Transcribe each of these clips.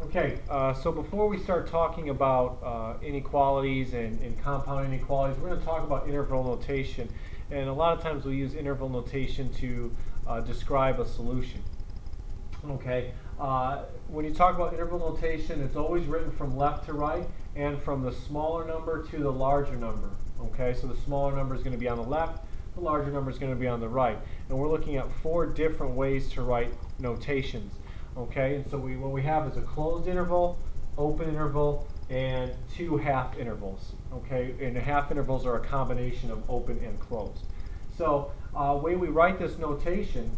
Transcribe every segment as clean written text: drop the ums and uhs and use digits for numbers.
Okay, so before we start talking about inequalities and compound inequalities, we're going to talk about interval notation. And a lot of times we'll use interval notation to describe a solution. Okay, when you talk about interval notation, it's always written from left to right and from the smaller number to the larger number. Okay, so the smaller number is going to be on the left, the larger number is going to be on the right. And we're looking at 4 different ways to write notations. Okay, and so what we have is a closed interval, open interval, and 2 half intervals. Okay, and the half intervals are a combination of open and closed. So way we write this notation,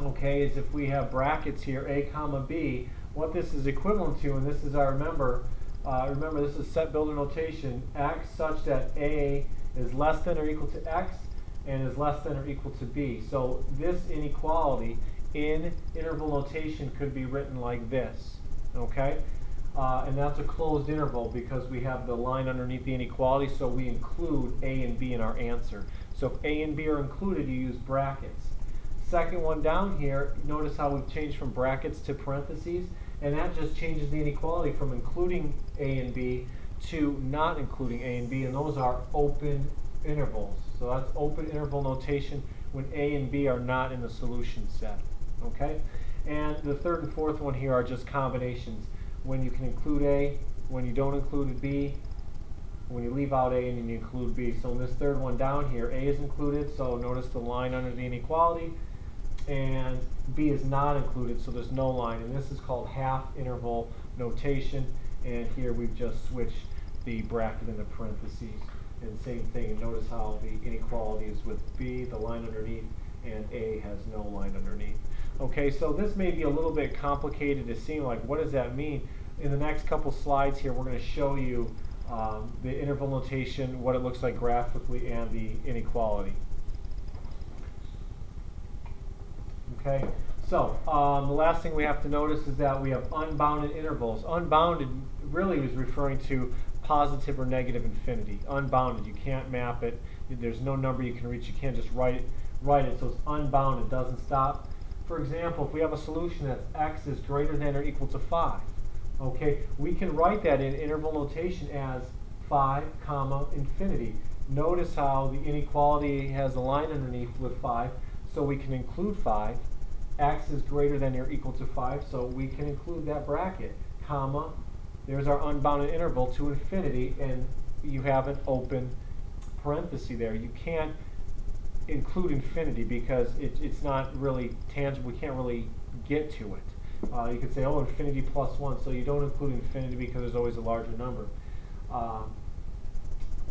okay, is if we have brackets here, a comma b, what this is equivalent to, and this is our remember this is set builder notation, x such that a is less than or equal to x and is less than or equal to b. So this inequality in interval notation could be written like this, okay? And that's a closed interval because we have the line underneath the inequality, so we include a and b in our answer. So if a and b are included, you use brackets. Second one down here, notice how we've changed from brackets to parentheses, and that just changes the inequality from including a and b to not including a and b, and those are open intervals. So that's open interval notation when a and b are not in the solution set. Okay, and the third and fourth one here are just combinations. When you can include a, when you don't include b, when you leave out a and you include b. So in this third one down here, a is included, so notice the line under the inequality, and b is not included, so there's no line. And this is called half interval notation, and here we've just switched the bracket into parentheses. And same thing, and notice how the inequality is with b, the line underneath, and a has no line underneath. Okay, so this may be a little bit complicated to see, like what does that mean? In the next couple slides here, we're going to show you the interval notation, what it looks like graphically, and the inequality. Okay, so the last thing we have to notice is that we have unbounded intervals. Unbounded really is referring to positive or negative infinity. Unbounded, you can't map it. There's no number you can reach. You can't just write it, so it's unbounded, doesn't stop. For example, if we have a solution that's x is greater than or equal to 5, okay, we can write that in interval notation as 5 comma infinity. Notice how the inequality has a line underneath with 5, so we can include 5. X is greater than or equal to 5, so we can include that bracket, comma, there's our unbounded interval to infinity, and you have an open parenthesis there. You can't include infinity because it's not really tangible. We can't really get to it. You could say, oh, infinity plus 1, so you don't include infinity because there's always a larger number.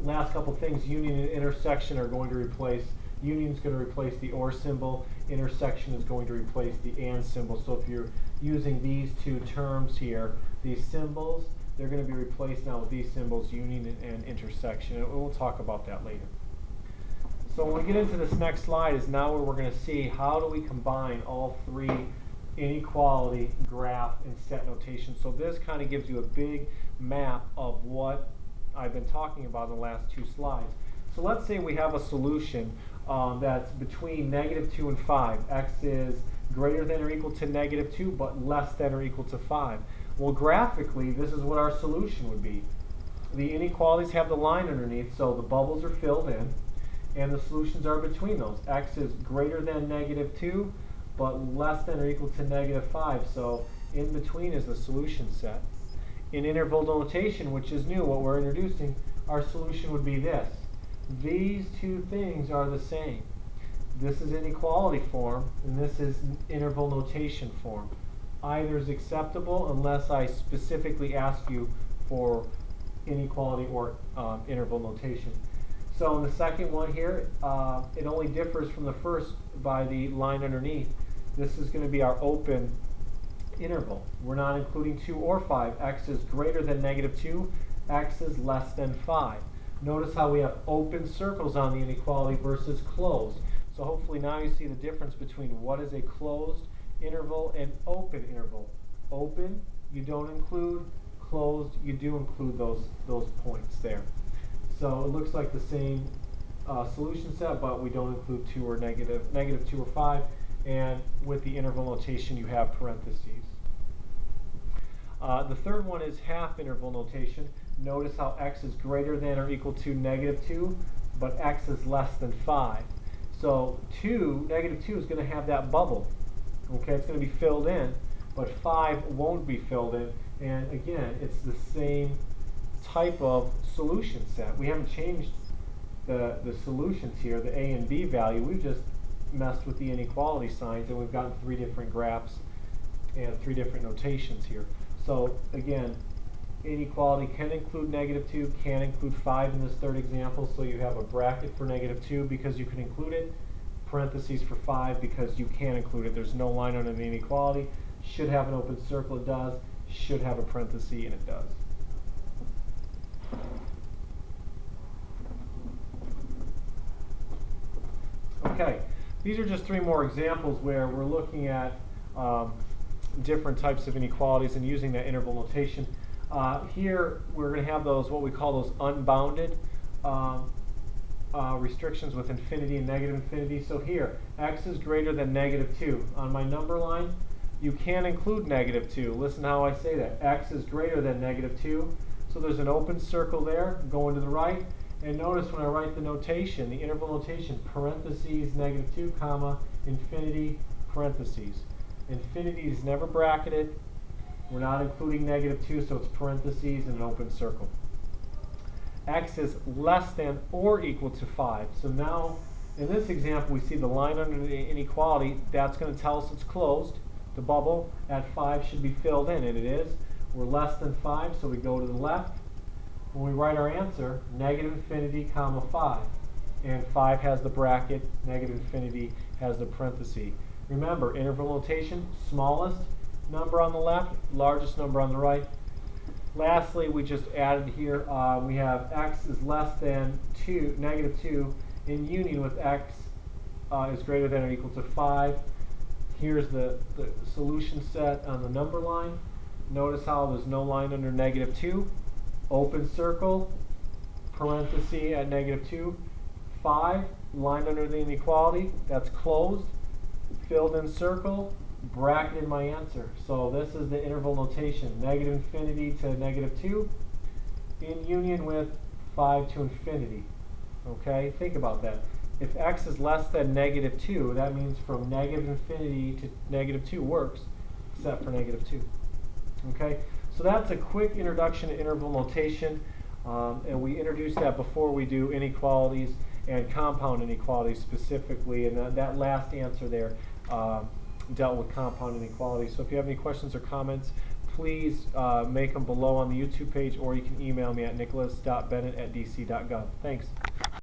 Last couple things, union and intersection are going to replace, union is going to replace the or symbol, intersection is going to replace the and symbol. So if you're using these two terms here, these symbols, they're going to be replaced now with these symbols, union and intersection, and we'll talk about that later. So when we get into this next slide is now where we're going to see how do we combine all 3 inequality, graph, and set notation. So this kind of gives you a big map of what I've been talking about in the last 2 slides. So let's say we have a solution that's between -2 and 5. X is greater than or equal to -2, but less than or equal to 5. Well, graphically, this is what our solution would be. The inequalities have the line underneath, so the bubbles are filled in, and the solutions are between those. X is greater than -2, but less than or equal to -5, so in between is the solution set. In interval notation, which is new, what we're introducing, our solution would be this. These 2 things are the same. This is inequality form, and this is interval notation form. Either is acceptable unless I specifically ask you for inequality or interval notation. So in the second one here, it only differs from the first by the line underneath. This is going to be our open interval. We're not including 2 or 5. X is greater than -2. X is less than 5. Notice how we have open circles on the inequality versus closed. So hopefully now you see the difference between what is a closed interval and open interval. Open, you don't include. Closed, you do include those points there. So it looks like the same solution set, but we don't include 2 or -2 or 5. And with the interval notation, you have parentheses. The third one is half interval notation. Notice how x is greater than or equal to -2, but x is less than 5. So -2 is going to have that bubble. Okay, it's going to be filled in, but 5 won't be filled in. And again, it's the same type of solution set. We haven't changed the solutions here, the a and b value. We've just messed with the inequality signs, and we've gotten 3 different graphs and 3 different notations here. So again, inequality can include -2, can include 5 in this third example, so you have a bracket for -2 because you can include it, parentheses for 5 because you can include it. There's no line under the inequality. Should have an open circle, it does. Should have a parenthesis, and it does. Okay, these are just 3 more examples where we're looking at different types of inequalities and using that interval notation. Here we're going to have those, what we call those unbounded restrictions with infinity and negative infinity. So here, x is greater than -2. On my number line, you can include -2. Listen how I say that. X is greater than -2. So there's an open circle there going to the right. And notice when I write the notation, the interval notation, parentheses, -2, comma, infinity, parentheses. Infinity is never bracketed. We're not including -2, so it's parentheses and an open circle. X is less than or equal to 5. So now, in this example, we see the line under the inequality. That's going to tell us it's closed. The bubble at 5 should be filled in, and it is. We're less than 5, so we go to the left. When we write our answer, -infinity, comma 5. And 5 has the bracket, -infinity has the parenthesis. Remember, interval notation, smallest number on the left, largest number on the right. Lastly, we just added here, we have x is less than -2 in union with x is greater than or equal to 5. Here's the solution set on the number line. Notice how there's no line under -2. Open circle, parenthesis at -2. 5, line under the inequality, that's closed. Filled in circle, bracketed my answer. So this is the interval notation, -infinity to -2 in union with 5 to infinity. Okay, think about that. If x is less than -2, that means from -infinity to -2 works, except for -2. Okay, so that's a quick introduction to interval notation, and we introduced that before we do inequalities and compound inequalities specifically, and that last answer there dealt with compound inequalities. So if you have any questions or comments, please make them below on the YouTube page, or you can email me at nicholas.bennett@dc.gov. Thanks.